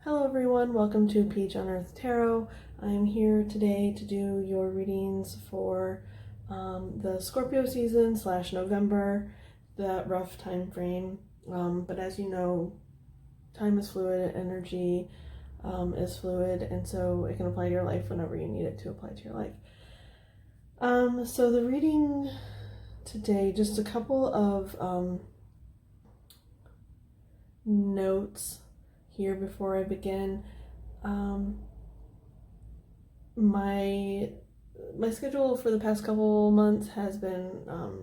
Hello everyone, welcome to Peach on Earth Tarot. I'm here today to do your readings for the Scorpio season / November, that rough time frame. But as you know, time is fluid, energy is fluid, and so it can apply to your life whenever you need it to apply to your life. So the reading today, just a couple of notes here before I begin. My schedule for the past couple months has been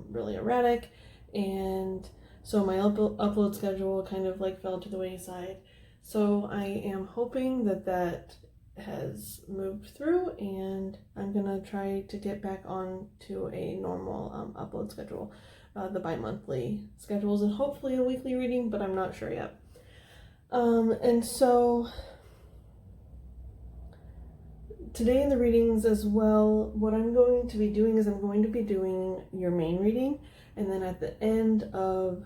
really erratic, and so my upload schedule kind of like fell to the wayside. So I am hoping that has moved through, and I'm gonna try to get back on to a normal upload schedule, the bi-monthly schedules, and hopefully a weekly reading, but I'm not sure yet. And so today in the readings as well, what I'm going to be doing is I'm going to be doing your main reading, and then at the end of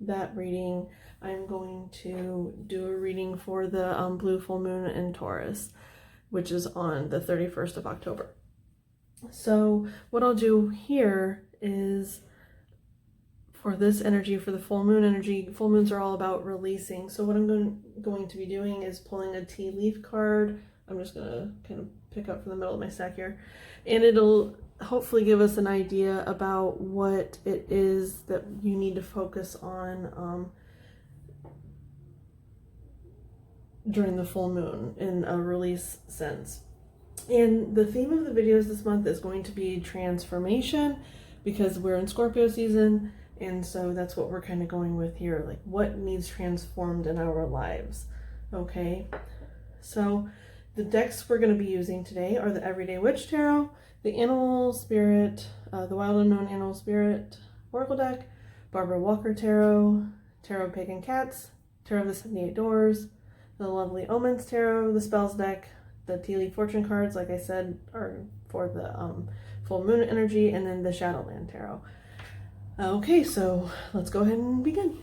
that reading, I'm going to do a reading for the blue full moon in Taurus, which is on the 31st of October. So what I'll do here is, for this energy, for the full moon energy, full moons are all about releasing. So what I'm going to be doing is pulling a tea leaf card. I'm just going to kind of pick up from the middle of my stack here. And it'll hopefully give us an idea about what it is that you need to focus on during the full moon in a release sense. And the theme of the videos this month is going to be transformation, because we're in Scorpio season. And so that's what we're kind of going with here, like what needs transformed in our lives. Okay, so the decks we're going to be using today are the Everyday Witch Tarot, the Animal Spirit, the Wild Unknown Animal Spirit Oracle deck, Barbara Walker Tarot, Tarot of Pagan Cats, Tarot of the 78 Doors, the Lovely Omens Tarot, the Spells deck, the Tea Leaf Fortune cards, like I said, are for the full moon energy, and then the Shadowland Tarot. Okay, so let's go ahead and begin.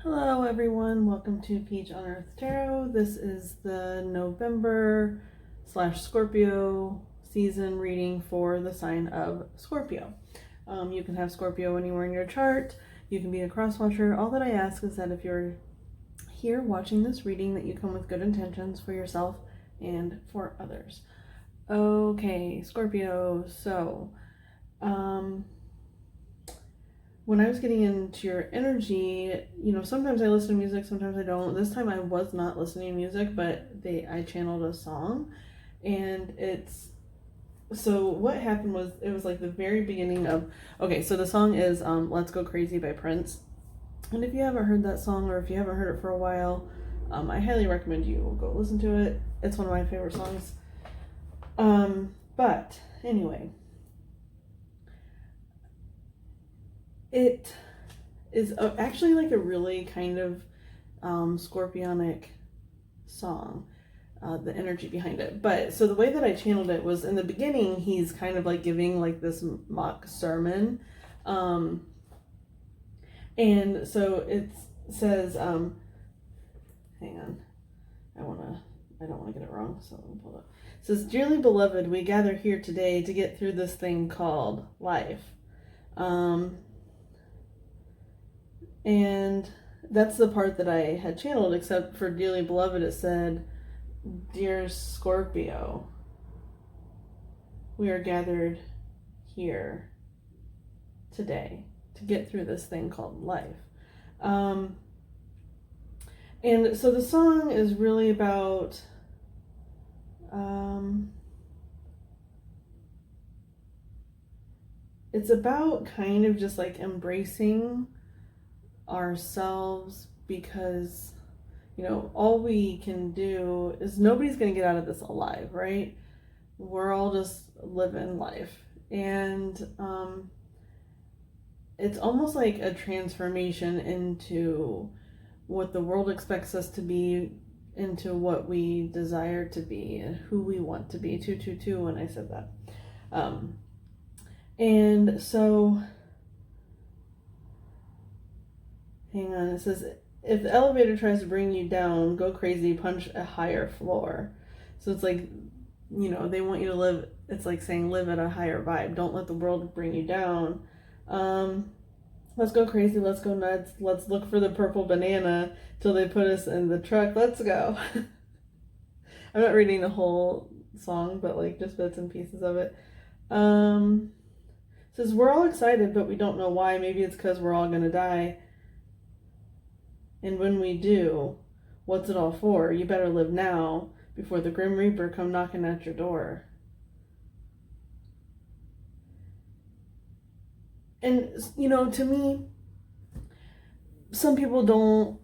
Hello everyone, welcome to Peach on Earth Tarot. This is the November / Scorpio season reading for the sign of Scorpio. You can have Scorpio anywhere in your chart. You can be a cross watcher. All that I ask is that if you're here watching this reading, that you come with good intentions for yourself and for others. Okay, Scorpio, so when I was getting into your energy, you know, sometimes I listen to music, sometimes I don't. This time I was not listening to music, but I channeled a song, and so what happened was, it was like the very beginning of, okay, so the song is Let's Go Crazy by Prince. And if you haven't heard that song, or if you haven't heard it for a while, I highly recommend you go listen to it. It's one of my favorite songs. But anyway, it is actually like a really kind of scorpionic song, the energy behind it. But so the way that I channeled it was, in the beginning, he's kind of like giving like this mock sermon. And so it says, hang on, I don't want to get it wrong, so let me pull it up. It says, "Dearly beloved, we gather here today to get through this thing called life." And that's the part that I had channeled, except for dearly beloved, it said, "Dear Scorpio, we are gathered here today to get through this thing called life." And so the song is really about it's about kind of just like embracing ourselves, because, you know, all we can do is, nobody's gonna get out of this alive, right? We're all just living life, and it's almost like a transformation into what the world expects us to be, into what we desire to be, and who we want to be. 222 when I said that. And so, hang on, it says, if the elevator tries to bring you down, go crazy, punch a higher floor. So it's like, they want you to live, it's like saying live at a higher vibe. Don't let the world bring you down. Let's go crazy, let's go nuts, let's look for the purple banana till they put us in the truck. Let's go. I'm not reading the whole song, but like just bits and pieces of it. Says we're all excited, but we don't know why. Maybe it's because we're all gonna die. And when we do, what's it all for? You better live now before the Grim Reaper come knocking at your door. And, to me, some people don't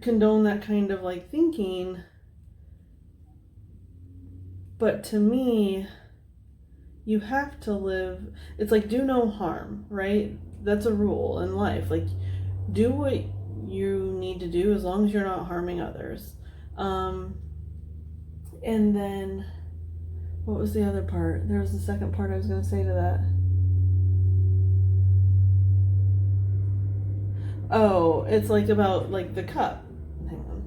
condone that kind of like thinking. But to me, you have to live, it's like do no harm, right? That's a rule in life. Like, do what you need to do as long as you're not harming others. And then, what was the other part? There was the second part I was going to say to that. Oh, it's like about like the cup. Hang on.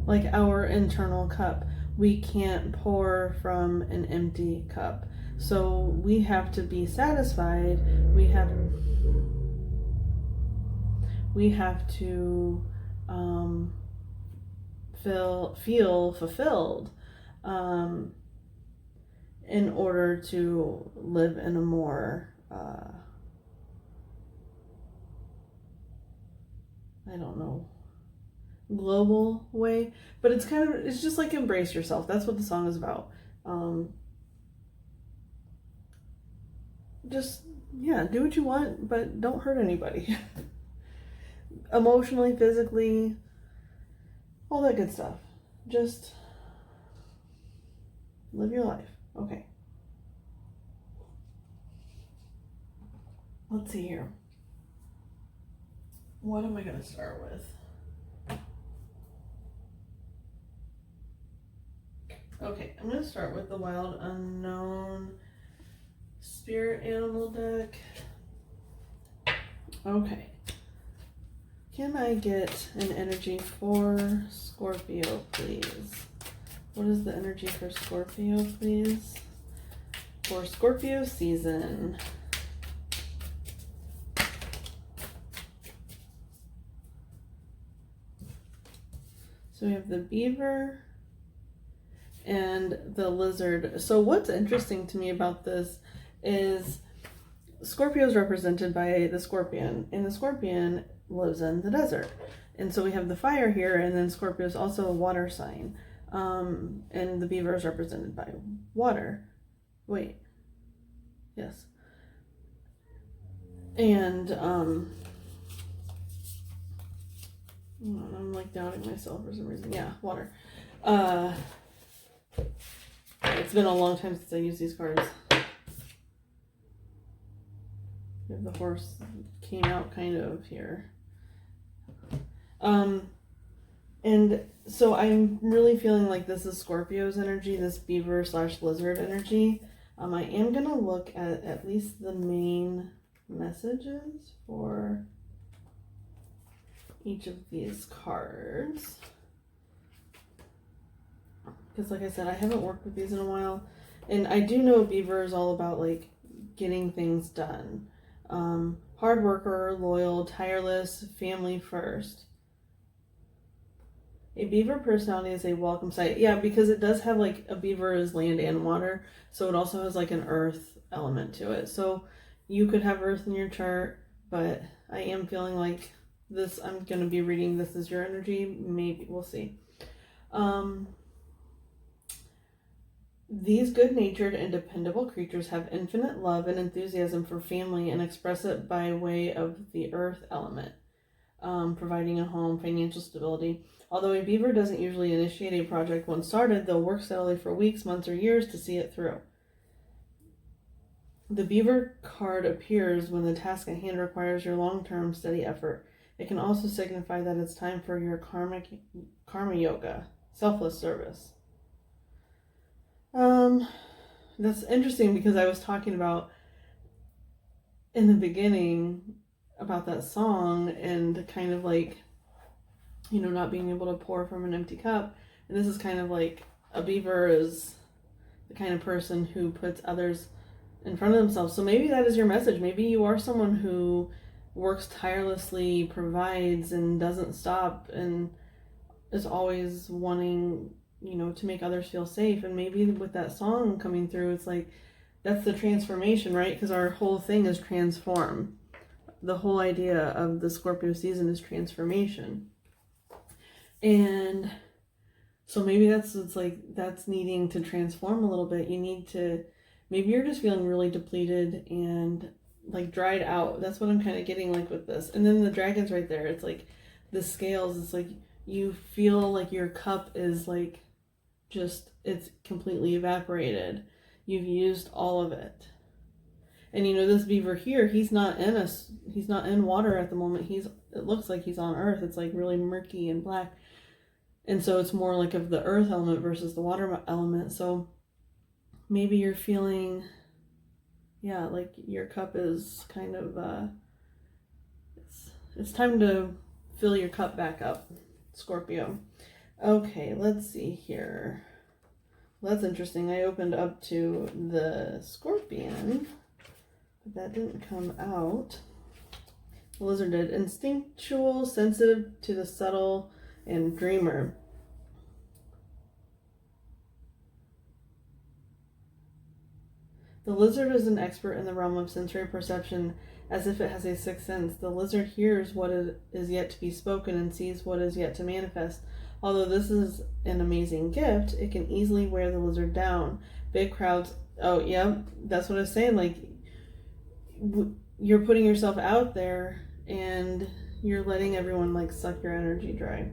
Like our internal cup. We can't pour from an empty cup. So we have to be satisfied. We have to feel fulfilled in order to live in a more global way. But it's just like embrace yourself. That's what the song is about. Just do what you want, but don't hurt anybody. Emotionally, physically, all that good stuff. Just live your life. Okay. Let's see here. What am I going to start with? Okay, I'm going to start with the Wild Unknown Spirit Animal deck. Okay. Can I get an energy for Scorpio, please? What is the energy for Scorpio, please? For Scorpio season. So we have the beaver and the lizard. So what's interesting to me about this is Scorpio is represented by the scorpion, and the scorpion lives in the desert. And so we have the fire here, and then Scorpio is also a water sign. And the beaver is represented by water. Wait. Yes. And I'm like doubting myself for some reason. Yeah, water. It's been a long time since I used these cards. The horse came out kind of here. And so I'm really feeling like this is Scorpio's energy, this beaver / lizard energy. I am going to look at least the main messages for each of these cards. Because like I said, I haven't worked with these in a while. And I do know beaver is all about like getting things done. Hard worker, loyal, tireless, family first. A beaver personality is a welcome sight. Yeah, because it does have like a beaver is land and water. So it also has like an earth element to it. So you could have earth in your chart, but I am feeling like this, I'm going to be reading this as your energy. Maybe, we'll see. These good-natured and dependable creatures have infinite love and enthusiasm for family and express it by way of the earth element, providing a home, financial stability. Although a beaver doesn't usually initiate a project once started, they'll work steadily for weeks, months, or years to see it through. The beaver card appears when the task at hand requires your long-term steady effort. It can also signify that it's time for your karma yoga, selfless service. That's interesting because I was talking about in the beginning about that song and kind of like, you know, not being able to pour from an empty cup. And this is kind of like a beaver is the kind of person who puts others in front of themselves. So maybe that is your message. Maybe you are someone who works tirelessly, provides, and doesn't stop, and is always wanting, you know, to make others feel safe. And maybe with that song coming through, it's like that's the transformation, right? Because our whole thing is transform. The whole idea of the Scorpio season is transformation. And so maybe it's like that's needing to transform a little bit. You need to, maybe you're just feeling really depleted and like dried out. That's what I'm kind of getting like with this. And then the dragon's right there. It's like the scales, it's like you feel like your cup is like just, it's completely evaporated. You've used all of it. And you know, this beaver here, he's not in water at the moment. It looks like he's on earth. It's like really murky and black. And so it's more like of the earth element versus the water element. So maybe you're feeling, yeah, like your cup is kind of, it's time to fill your cup back up, Scorpio. Okay, let's see here. Well, that's interesting. I opened up to the Scorpion, but that didn't come out. The Lizard did. Instinctual, sensitive to the subtle, and dreamer. The Lizard is an expert in the realm of sensory perception, as if it has a sixth sense. The Lizard hears what is yet to be spoken and sees what is yet to manifest. Although this is an amazing gift, it can easily wear the Lizard down. Big crowds, oh yeah, that's what I was saying, like, you're putting yourself out there and you're letting everyone like suck your energy dry.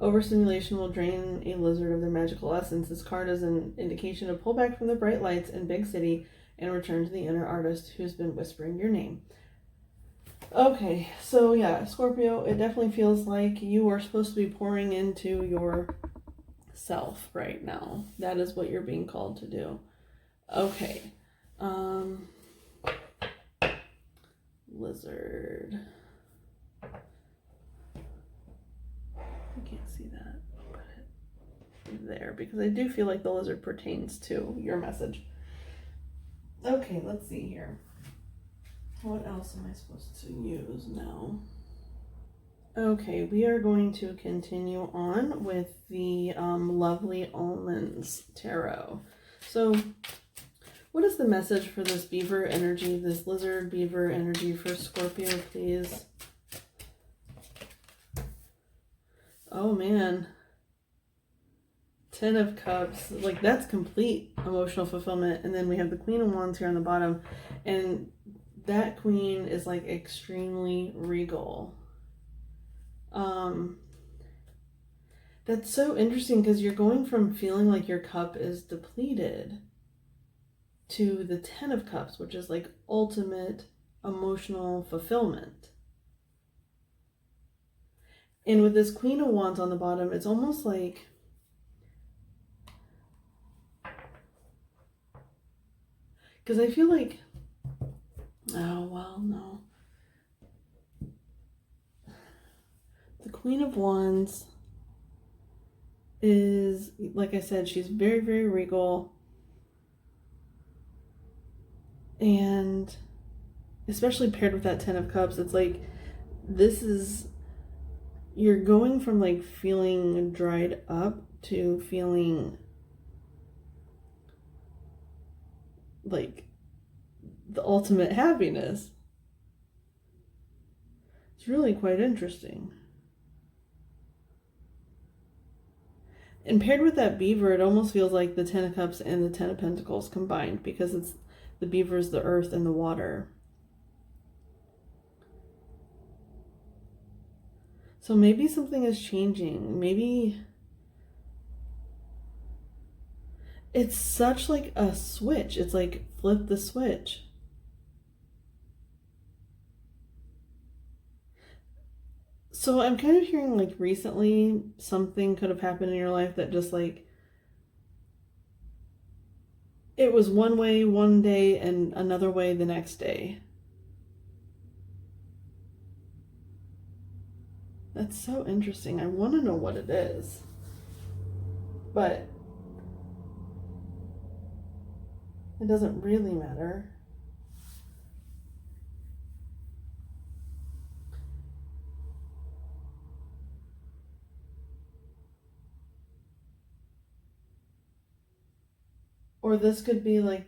Overstimulation will drain a lizard of their magical essence. This card is an indication to pull back from the bright lights in big city and return to the inner artist who's been whispering your name. Okay, so yeah, Scorpio, it definitely feels like you are supposed to be pouring into yourself right now. That is what you're being called to do. Okay. Lizard. I can't see that. I'll put it there because I do feel like the lizard pertains to your message. Okay, let's see here. What else am I supposed to use now? Okay, we are going to continue on with the Lovely Omens Tarot. So, what is the message for this beaver energy, this lizard beaver energy for Scorpio, please? Oh man. 10 of Cups. Like, that's complete emotional fulfillment. And then we have the Queen of Wands here on the bottom. And that queen is like extremely regal. That's so interesting because you're going from feeling like your cup is depleted to the 10 of Cups, which is like ultimate emotional fulfillment. And with this Queen of Wands on the bottom, it's almost like because I feel like, oh well, no. The Queen of Wands is, like I said, she's very, very regal. And especially paired with that 10 of Cups, it's like, you're going from like feeling dried up to feeling like the ultimate happiness. It's really quite interesting. And paired with that beaver, it almost feels like the 10 of Cups and the 10 of Pentacles combined, because it's the beaver is the earth and the water. So maybe something is changing. Maybe it's such like a switch. It's like flip the switch. So I'm kind of hearing like recently something could have happened in your life that just like it was one way one day and another way the next day. That's so interesting. I want to know what it is. But it doesn't really matter. Or this could be like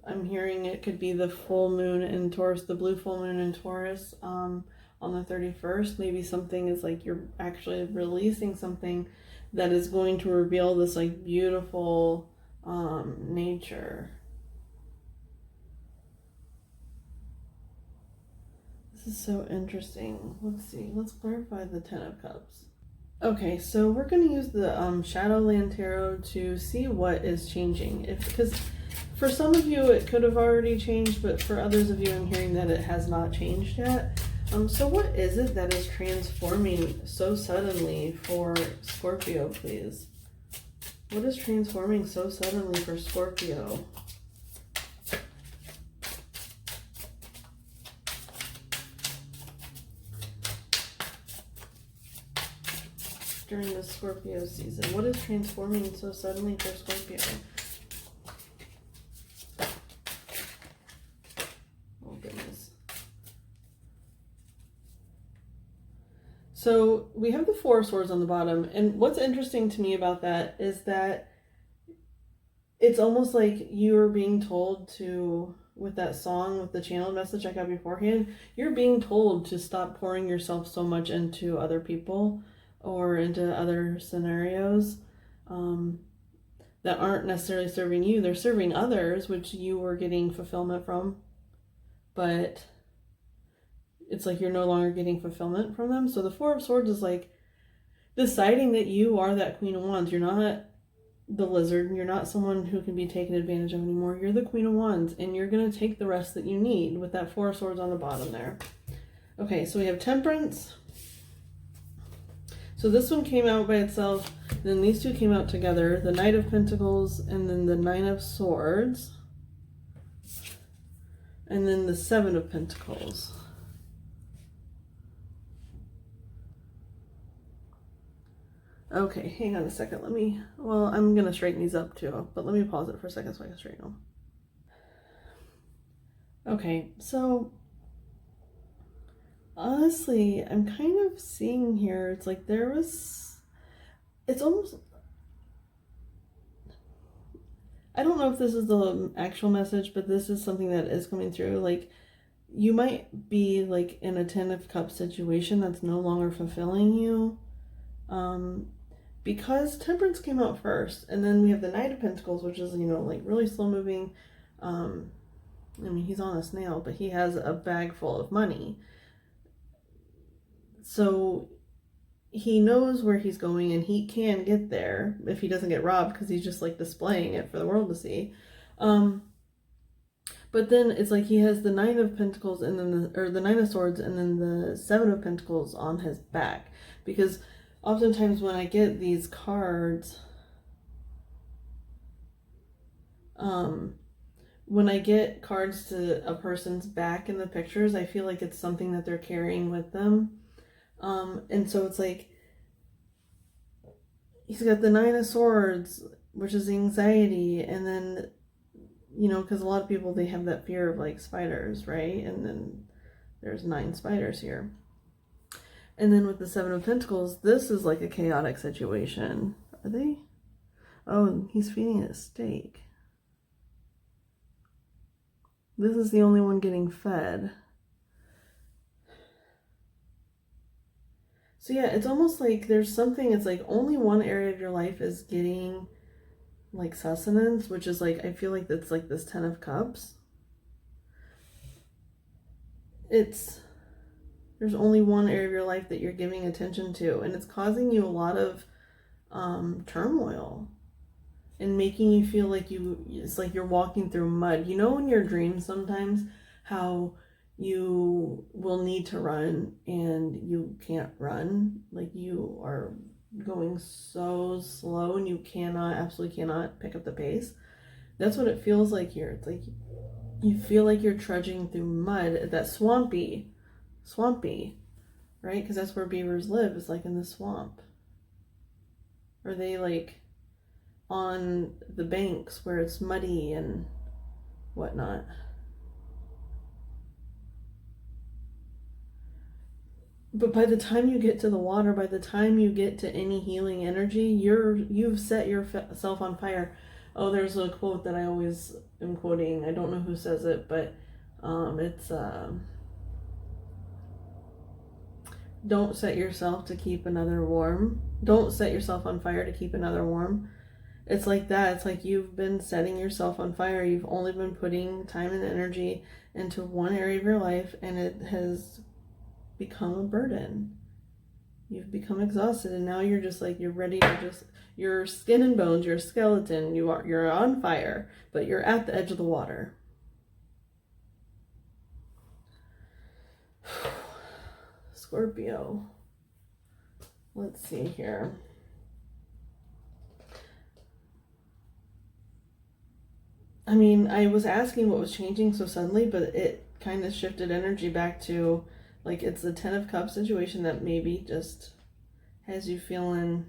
I'm hearing it could be the full moon in Taurus, the blue full moon in Taurus on the 31st. Maybe something is like you're actually releasing something that is going to reveal this like beautiful nature. This is so interesting. Let's see. Let's clarify the Ten of Cups. Okay, so we're going to use the Shadowland Tarot to see what is changing. Because for some of you it could have already changed, but for others of you I'm hearing that it has not changed yet. So what is it that is transforming so suddenly for Scorpio, please? What is transforming so suddenly for Scorpio? During the Scorpio season, what is transforming so suddenly for Scorpio? Oh goodness. So we have the Four of Swords on the bottom, and what's interesting to me about that is that it's almost like you're being told to, with that song, with the channel message I got beforehand, you're being told to stop pouring yourself so much into other people or into other scenarios that aren't necessarily serving you. They're serving others, which you were getting fulfillment from, but it's like you're no longer getting fulfillment from them. So the Four of Swords is like deciding that you are that Queen of Wands. You're not the lizard. You're not someone who can be taken advantage of anymore. You're the Queen of Wands, and you're going to take the rest that you need with that Four of Swords on the bottom there. Okay, so we have Temperance. So this one came out by itself, then these two came out together, the Knight of Pentacles, and then the Nine of Swords, and then the Seven of Pentacles. Okay, hang on a second, I'm going to straighten these up too, but let me pause it for a second so I can straighten them. Okay, so honestly, I'm kind of seeing here, it's like it's almost, I don't know if this is the actual message, but this is something that is coming through. Like, you might be like in a Ten of Cups situation that's no longer fulfilling you. Because Temperance came out first, and then we have the Knight of Pentacles, which is, like really slow moving. I mean, he's on a snail, but he has a bag full of money. So he knows where he's going, and he can get there if he doesn't get robbed, because he's just like displaying it for the world to see. But then it's like he has the Nine of Pentacles and then the Nine of Swords and then the Seven of Pentacles on his back. Because oftentimes when I get these cards, when I get cards to a person's back in the pictures, I feel like it's something that they're carrying with them. And so it's like, he's got the Nine of Swords, which is anxiety, and then, because a lot of people, they have that fear of like spiders, right? And then there's 9 spiders here. And then with the Seven of Pentacles, this is like a chaotic situation. Are they? Oh, he's feeding it steak. This is the only one getting fed. So yeah, it's almost like there's something, it's like only one area of your life is getting like sustenance, which is like, I feel like that's like this Ten of Cups. There's only one area of your life that you're giving attention to, and it's causing you a lot of turmoil and making you feel like it's like you're walking through mud. In your dreams sometimes how you will need to run and you can't run, like you are going so slow and you absolutely cannot pick up the pace. That's what it feels like here. It's like you feel like you're trudging through mud, that swampy, right? Because that's where beavers live, is like in the swamp. Or they like on the banks where it's muddy and whatnot. But by the time you get to the water, by the time you get to any healing energy, you've set yourself on fire. Oh, there's a quote that I always am quoting. I don't know who says it, but it's don't set yourself to keep another warm. Don't set yourself on fire to keep another warm. It's like that. It's like you've been setting yourself on fire. You've only been putting time and energy into one area of your life, and it has become a burden. You've become exhausted, and now you're just like, you're ready to just, your skin and bones, your skeleton, you're on fire, but you're at the edge of the water. Scorpio. Let's see here. I mean, I was asking what was changing so suddenly, but it kind of shifted energy back to, like, it's the Ten of Cups situation that maybe just has you feeling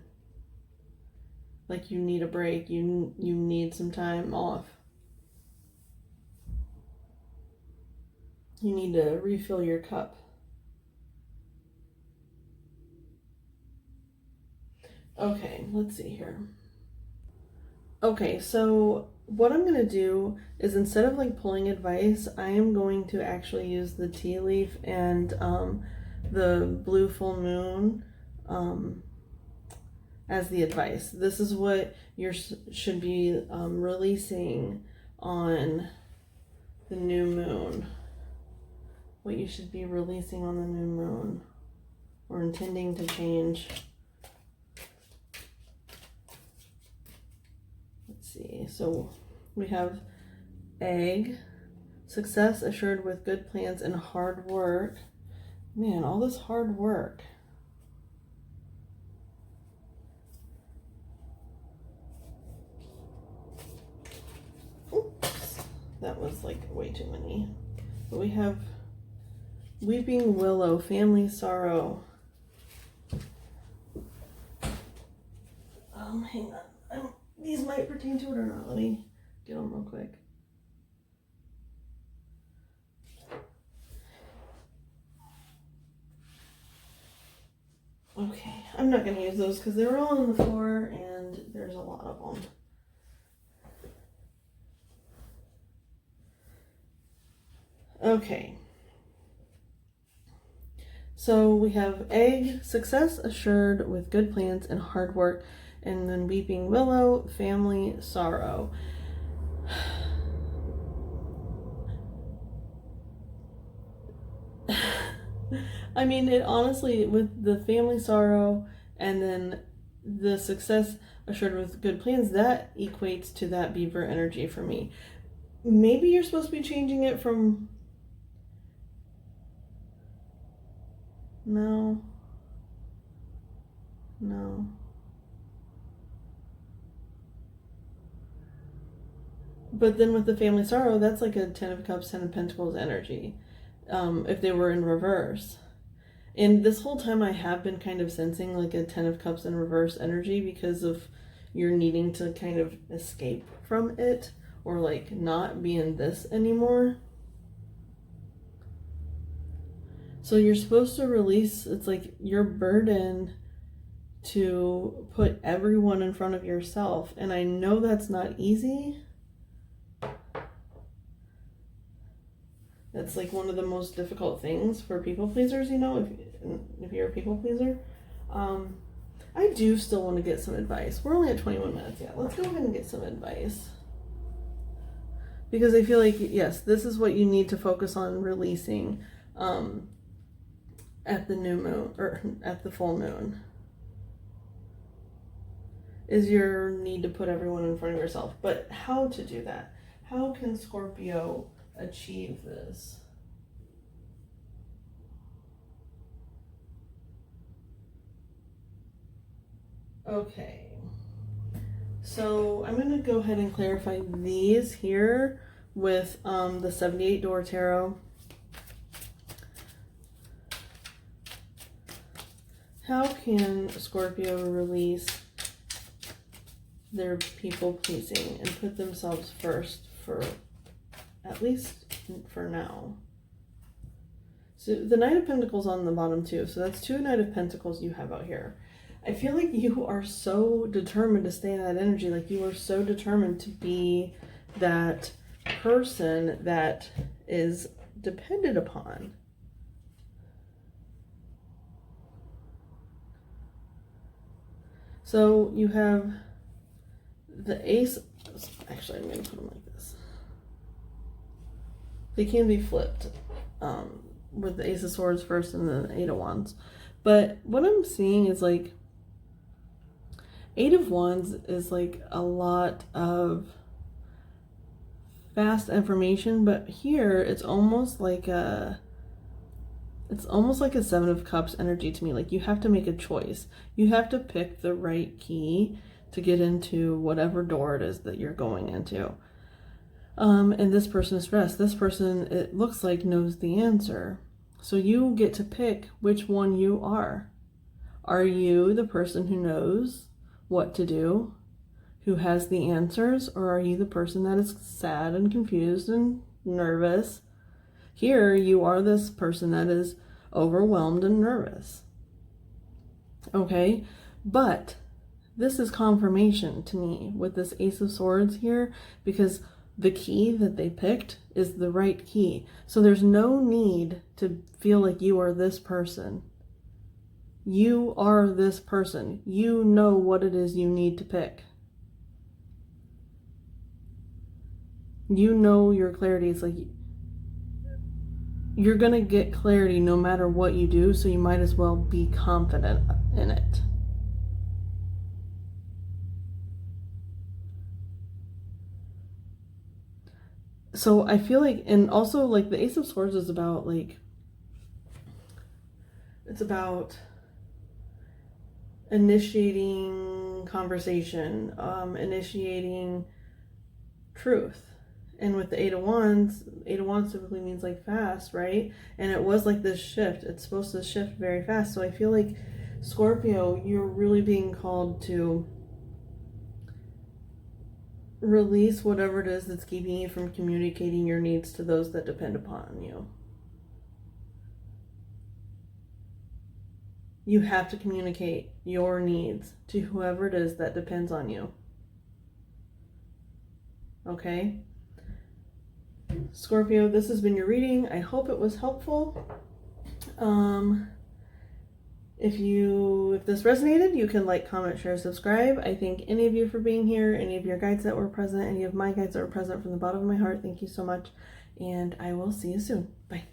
like you need a break, you need some time off. You need to refill your cup. Okay, let's see here. Okay, so what I'm going to do is, instead of like pulling advice, I am going to actually use the tea leaf and the blue full moon as the advice. This is what you should be releasing on the new moon. What you should be releasing on the new moon, or intending to change. Let's see. So we have egg, success assured with good plans and hard work. Man, all this hard work. Oops, that was like way too many. But we have weeping willow, family sorrow. Hang on. These might pertain to it or not. Let me get them real quick. Okay, I'm not going to use those because they're all on the floor and there's a lot of them. Okay. So we have egg, success assured with good plans and hard work, and then weeping willow, family sorrow. I mean, it honestly, with the family sorrow and then the success assured with good plans, that equates to that beaver energy for me. Maybe you're supposed to be changing it from... No. But then with the family sorrow, that's like a Ten of Cups, Ten of Pentacles energy. If they were in reverse. And this whole time I have been kind of sensing like a Ten of Cups in reverse energy because of you're needing to kind of escape from it, or like not be in this anymore. So you're supposed to release, it's like your burden to put everyone in front of yourself. And I know that's not easy. That's like one of the most difficult things for people pleasers, you know, if you're a people pleaser. I do still want to get some advice. We're only at 21 minutes yet. Let's go ahead and get some advice. Because I feel like, yes, this is what you need to focus on releasing at the new moon, or at the full moon, is your need to put everyone in front of yourself. But how to do that? How can Scorpio achieve this? Okay, So I'm going to go ahead and clarify these here with the 78 Door Tarot. How can Scorpio release their people pleasing and put themselves first for, at least for now? So the Knight of Pentacles on the bottom too. So that's 2 Knight of Pentacles you have out here. I feel like you are so determined to stay in that energy. Like you are so determined to be that person that is depended upon. So you have the Ace. Actually, I'm going to put them like this. They can be flipped with the Ace of Swords first and the Eight of Wands. But what I'm seeing is like Eight of Wands is like a lot of fast information, but here it's almost like a Seven of Cups energy to me. Like you have to make a choice. You have to pick the right key to get into whatever door it is that you're going into. And this person is stressed. This person, it looks like, knows the answer. So you get to pick which one you are. Are you the person who knows what to do, who has the answers, or are you the person that is sad and confused and nervous? Here you are this person that is overwhelmed and nervous. Okay, but this is confirmation to me with this Ace of Swords here, because the key that they picked is the right key. So there's no need to feel like you are this person. You are this person. You know what it is you need to pick. You know your clarity. It's like you're going to get clarity no matter what you do, so you might as well be confident in it. So I feel like, and also like the Ace of Swords is about like, it's about initiating conversation, initiating truth. And with the Eight of Wands typically means like fast, right? And it was like this shift. It's supposed to shift very fast. So I feel like Scorpio, you're really being called to release whatever it is that's keeping you from communicating your needs to those that depend upon you. You have to communicate your needs to whoever it is that depends on you. Okay? Scorpio, this has been your reading. I hope it was helpful. If this resonated, you can like, comment, share, subscribe. I thank any of you for being here, any of your guides that were present, any of my guides that were present from the bottom of my heart. Thank you so much, and I will see you soon. Bye.